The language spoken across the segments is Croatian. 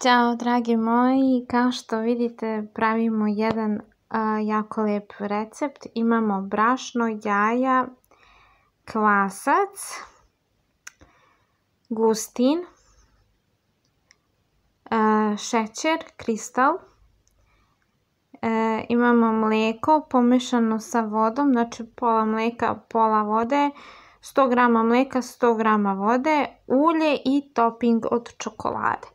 Ćao dragi moji, kao što vidite pravimo jedan jako lijep recept. Imamo brašno, jaja, kvasac, gustin, šećer, kristal, imamo mlijeko pomešano sa vodom, znači pola mlijeka, pola vode, 100 g mlijeka, 100 g vode, ulje i topping od čokolade.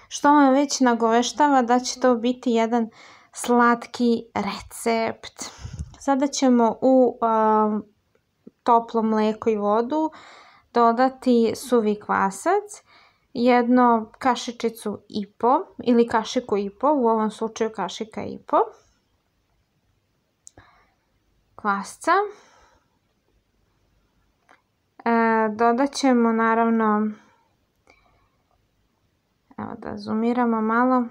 Što vam već nagoveštava da će to biti jedan slatki recept. Sada ćemo u toplo mlijeko i vodu dodati suvi kvasac, jednu kašičicu i po ili kašiku i po, u ovom slučaju kašika i po kvasca. Dodat ćemo naravno, evo da zoomiramo malo,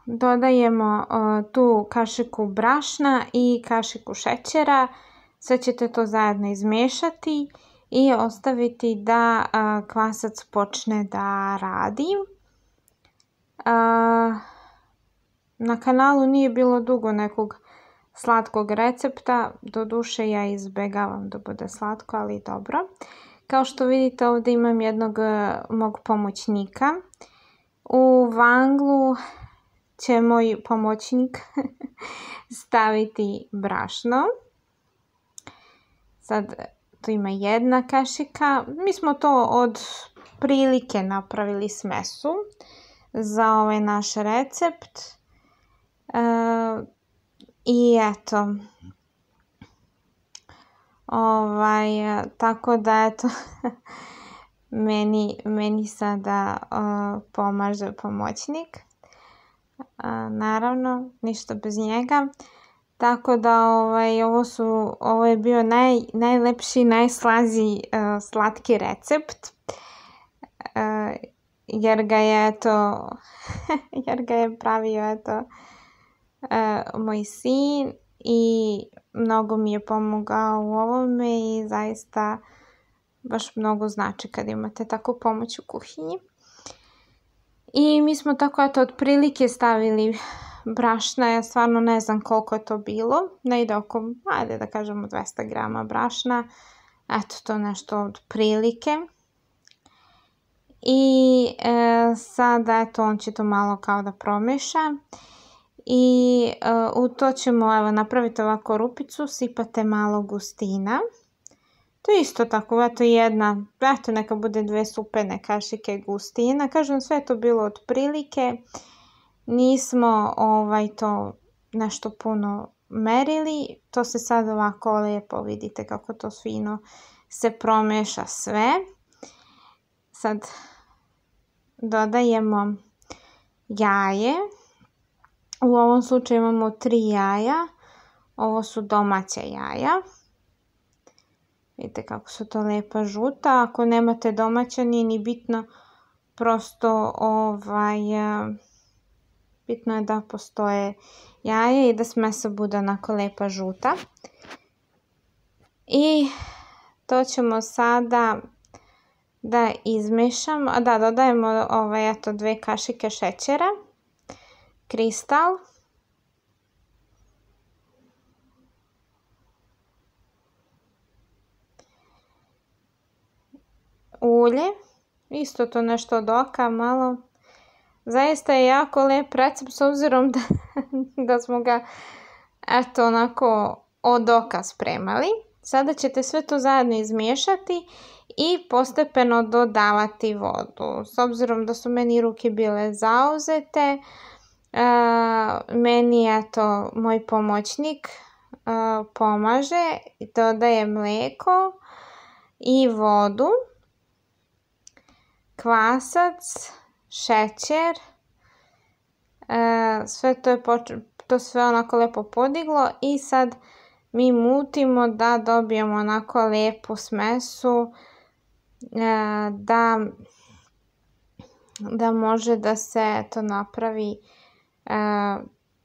dodajemo tu kašiku brašna i kašiku šećera, sve ćete to zajedno izmiješati i ostaviti da kvasac počne da radi. Na kanalu nije bilo dugo nekog slatkog recepta, doduše ja izbjegavam da bude slatko, ali dobro. Kao što vidite ovdje imam jednog mog pomoćnika. U vanglu će moj pomoćnik staviti brašno. Sad tu ima jedna kašika. Mi smo to od prilike napravili smesu za ovaj naš recept. I eto. Tako da eto meni sada pomaže pomoćnik, naravno ništa bez njega, tako da ovo je bio najlepši, najslađi slatki recept, jer ga je pravio moj sin i mnogo mi je pomogao u ovome i zaista baš mnogo znači kad imate takvu pomoć u kuhinji. I mi smo tako otprilike stavili brašna, ja stvarno ne znam koliko je to bilo, negdje oko, ajde da kažemo 200 g brašna, eto to nešto otprilike. I sada eto on će to malo kao da promeša. I u to ćemo napraviti ovako rupicu, sipate malo gustina. To je isto tako, neka bude 2 supene kašike gustina. Kažem, sve to bilo otprilike. Nismo to nešto puno merili. To se sad ovako lijepo vidite kako to fino se promeša sve. Sad dodajemo jaje. U ovom slučaju imamo 3 jaja, ovo su domaća jaja. Vidite kako su to lijepa žuta, ako nemate domaća nije ni bitno, prosto bitno je da postoje jaje i da smesa bude onako lijepa žuta. I to ćemo sada da izmešamo, dodajemo 2 kašike šećera. Kristal, ulje, isto to nešto od oka malo. Zaista je jako lijep recept s obzirom da smo ga onako od oka spremali. Sada ćete sve to zajedno izmiješati i postepeno dodavati vodu. S obzirom da su meni ruke bile zauzete, meni moj pomoćnik pomaže, dodaje mlijeko i vodu, kvasac, šećer, to sve onako lijepo podiglo i sad mi mutimo da dobijemo onako lijepu smesu, da može da se to napravi.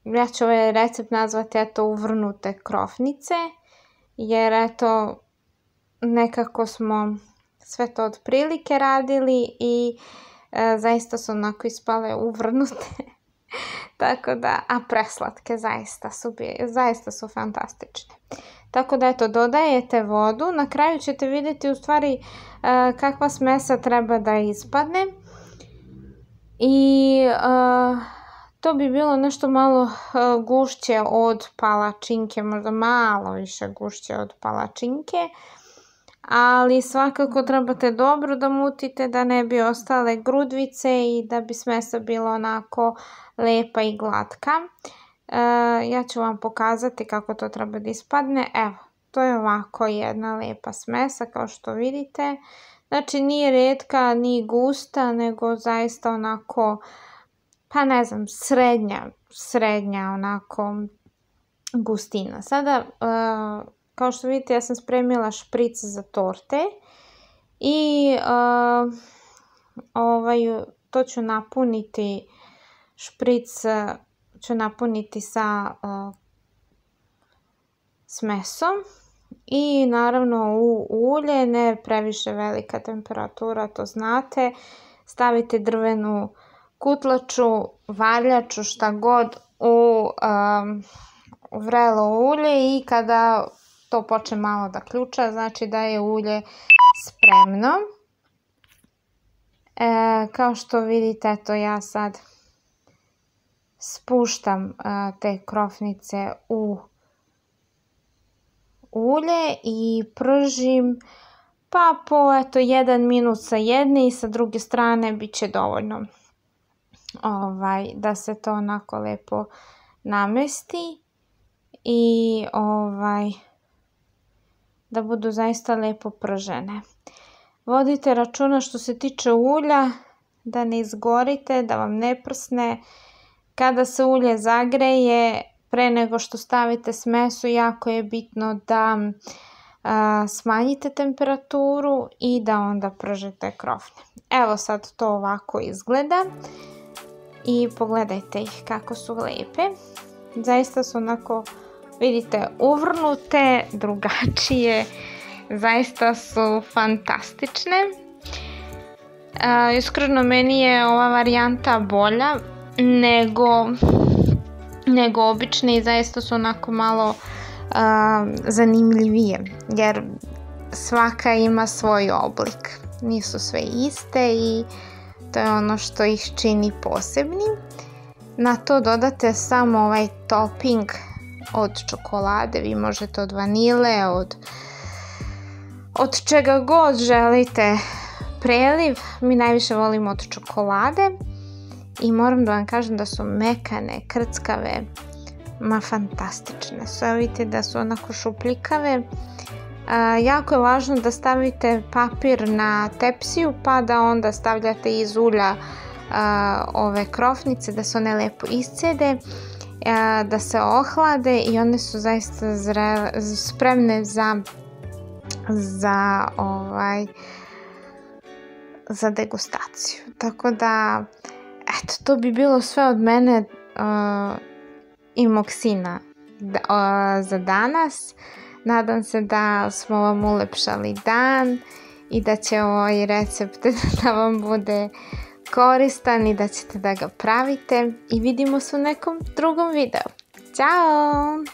Ja ću ovaj recept nazvati uvrnute krofnice, jer nekako smo sve to otprilike radili i zaista su onako ispale uvrnute. Tako da, a preslatke zaista su fantastične. Tako da eto, dodajete vodu, na kraju ćete vidjeti u stvari kakva smesa treba da ispadne. I to bi bilo nešto malo gušće od palačinke, možda malo više gušće od palačinke. Ali svakako trebate dobro da mutite da ne bi ostale grudvice i da bi smesa bila onako lepa i glatka. Ja ću vam pokazati kako to treba da ispadne. Evo, to je ovako jedna lepa smesa kao što vidite. Znači nije retka, nije gusta, nego zaista onako, pa ne znam, srednja onako gustina. Sada, kao što vidite, ja sam spremila špric za torte i to ću napuniti, špric ću napuniti sa smesom i naravno u ulje, ne previše velika temperatura, to znate. Stavite drvenu kutlaču, valjaču, šta god u vrelo ulje i kada to počne malo da ključa, znači da je ulje spremno. Kao što vidite, eto ja sad spuštam te krofnice u ulje i pržim pa po 1 minut sa jedne i sa druge strane bit će dovoljno da se to onako lepo namesti i da budu zaista lepo pržene. Vodite računa što se tiče ulja da ne izgorite, da vam ne prsne. Kada se ulje zagreje, pre nego što stavite smesu, jako je bitno da smanjite temperaturu i da onda pržete krofne. Evo sad to ovako izgleda i pogledajte ih kako su lepe. Zaista su onako, vidite, uvrnute, drugačije, zaista su fantastične. Iskreno meni je ova varijanta bolja nego obične i zaista su onako malo zanimljivije, jer svaka ima svoj oblik. Nisu sve iste i to je ono što ih čini posebnim. Na to dodate samo ovaj topping od čokolade, vi možete od vanile, od čega god želite preliv. Mi najviše volimo od čokolade i moram da vam kažem da su mekane, krckave, ma fantastične. Sve vidite da su onako šupljikave. Jako je važno da stavite papir na tepsiju pa da onda stavljate iz ulja ove krofnice, da se one lepo iscede, da se ohlade i one su zaista spremne za degustaciju. Tako da, eto, to bi bilo sve od mene i mog sina za danas. Nadam se da smo vam ulepšali dan i da će ovaj recept da vam bude koristan i da ćete da ga pravite i vidimo se u nekom drugom videu. Ćao!